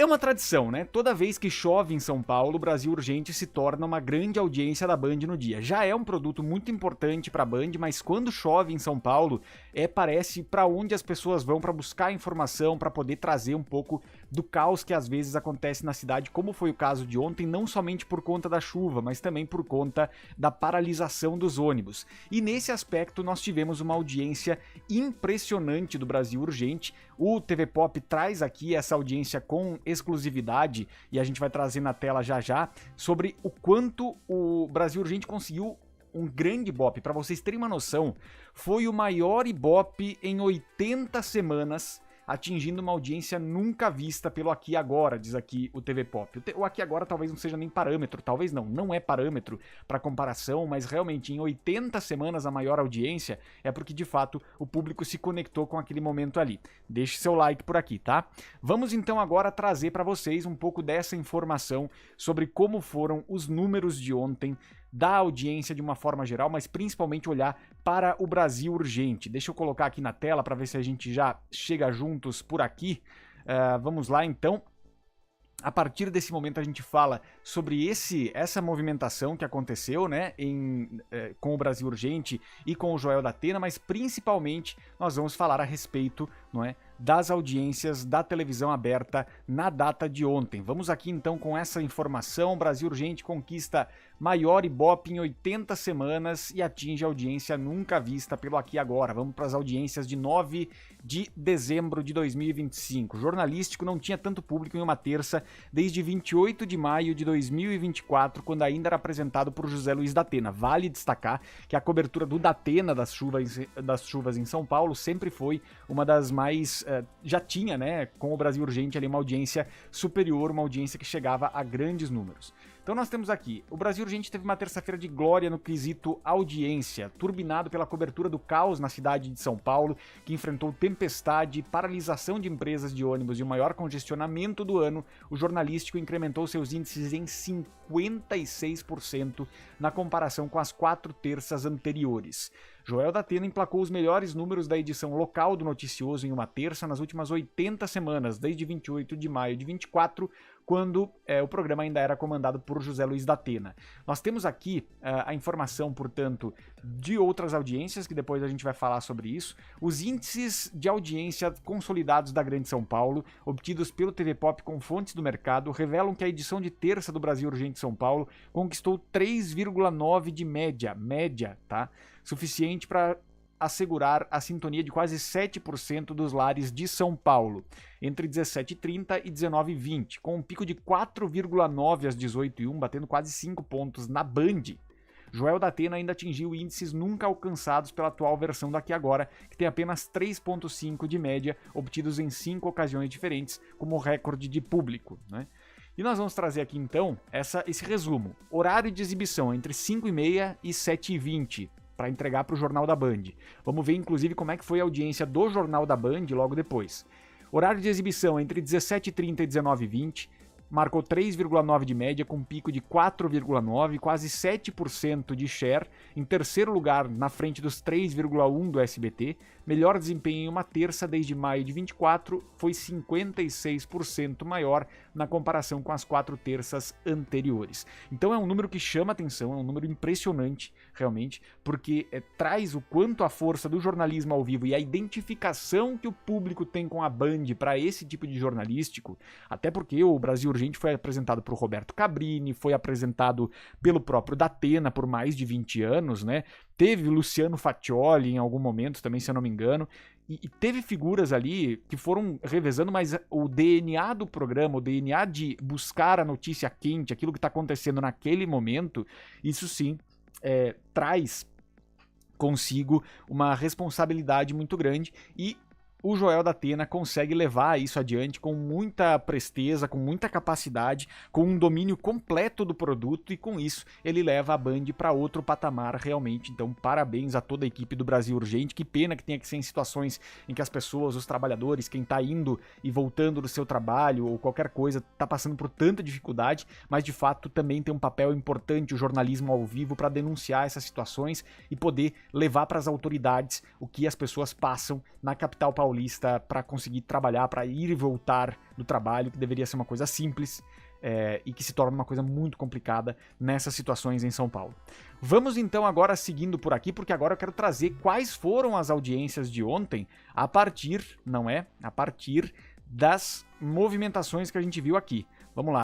É uma tradição, né? Toda vez que chove em São Paulo, o Brasil Urgente se torna uma grande audiência da Band no dia. Já é um produto muito importante para a Band, mas quando chove em São Paulo, parece para onde as pessoas vão para buscar informação, para poder trazer um pouco do caos que às vezes acontece na cidade, como foi o caso de ontem, não somente por conta da chuva, mas também por conta da paralisação dos ônibus. E nesse aspecto nós tivemos uma audiência impressionante do Brasil Urgente. O TV Pop traz aqui essa audiência com exclusividade, e a gente vai trazer na tela já já, sobre o quanto o Brasil Urgente conseguiu um grande Ibope. Para vocês terem uma noção, foi o maior Ibope em 80 semanas, atingindo uma audiência nunca vista pelo Aqui e Agora, diz aqui o TV Pop. O Aqui e Agora talvez não seja nem parâmetro, talvez não é parâmetro para comparação, mas realmente em 80 semanas a maior audiência é porque de fato o público se conectou com aquele momento ali. Deixe seu like por aqui, tá? Vamos então agora trazer para vocês um pouco dessa informação sobre como foram os números de ontem da audiência de uma forma geral, mas principalmente olhar para o Brasil Urgente. Deixa eu colocar aqui na tela para ver se a gente já chega juntos por aqui. Vamos lá então. A partir desse momento a gente fala sobre essa movimentação que aconteceu, né, com o Brasil Urgente e com o Joel da Atena, mas principalmente nós vamos falar a respeito, não é, das audiências da televisão aberta na data de ontem. Vamos aqui então com essa informação. Brasil Urgente conquista maior Ibope em 80 semanas e atinge audiência nunca vista pelo Aqui e Agora. Vamos para as audiências de 9 de dezembro de 2025. Jornalístico não tinha tanto público em uma terça desde 28 de maio de 2024, quando ainda era apresentado por José Luiz da Atena. Vale destacar que a cobertura do Datena das chuvas em São Paulo sempre foi uma das mais... já tinha, né, com o Brasil Urgente ali uma audiência superior, uma audiência que chegava a grandes números. Então nós temos aqui, o Brasil Urgente teve uma terça-feira de glória no quesito audiência, turbinado pela cobertura do caos na cidade de São Paulo, que enfrentou tempestade, paralisação de empresas de ônibus e o maior congestionamento do ano. O jornalístico incrementou seus índices em 56% na comparação com as 4 terças anteriores. Joel da Atena emplacou os melhores números da edição local do noticioso em uma terça nas últimas 80 semanas, desde 28 de maio de 24, quando o programa ainda era comandado por José Luiz da Atena. Nós temos aqui a informação, portanto, de outras audiências, que depois a gente vai falar sobre isso. Os índices de audiência consolidados da Grande São Paulo, obtidos pelo TV Pop com fontes do mercado, revelam que a edição de terça do Brasil Urgente São Paulo conquistou 3,9 de média, tá? Suficiente para assegurar a sintonia de quase 7% dos lares de São Paulo, entre 17h30 e 19h20, com um pico de 4,9 às 18h01, batendo quase 5 pontos na Band. Joel da Atena ainda atingiu índices nunca alcançados pela atual versão do Aqui e Agora, que tem apenas 3,5 de média, obtidos em 5 ocasiões diferentes, como recorde de público, né? E nós vamos trazer aqui então esse resumo. Horário de exibição entre 5h30 e 7h20, para entregar para o Jornal da Band. Vamos ver inclusive como é que foi a audiência do Jornal da Band logo depois. Horário de exibição entre 17h30 e 19h20, marcou 3,9 de média, com um pico de 4,9, quase 7% de share. Em terceiro lugar, na frente dos 3,1 do SBT. Melhor desempenho em uma terça desde maio de 24, foi 56% maior na comparação com as 4 terças anteriores. Então é um número que chama atenção, é um número impressionante, realmente, porque traz o quanto a força do jornalismo ao vivo e a identificação que o público tem com a Band para esse tipo de jornalístico, até porque o Brasil Urgente foi apresentado por Roberto Cabrini, foi apresentado pelo próprio Datena por mais de 20 anos, né? Teve Luciano Faccioli em algum momento também, se eu não me engano, e teve figuras ali que foram revezando, mas o DNA do programa, o DNA de buscar a notícia quente, aquilo que está acontecendo naquele momento, isso sim traz consigo uma responsabilidade muito grande, e o Joel da Atena consegue levar isso adiante com muita presteza, com muita capacidade, com um domínio completo do produto, e com isso ele leva a Band para outro patamar realmente. Então parabéns a toda a equipe do Brasil Urgente. Que pena que tenha que ser em situações em que as pessoas, os trabalhadores, quem está indo e voltando do seu trabalho ou qualquer coisa, está passando por tanta dificuldade, mas de fato também tem um papel importante o jornalismo ao vivo para denunciar essas situações e poder levar para as autoridades o que as pessoas passam na capital paulista paulista para conseguir trabalhar, para ir e voltar do trabalho, que deveria ser uma coisa simples e que se torna uma coisa muito complicada nessas situações em São Paulo. Vamos então agora seguindo por aqui, porque agora eu quero trazer quais foram as audiências de ontem a partir das movimentações que a gente viu aqui. Vamos lá.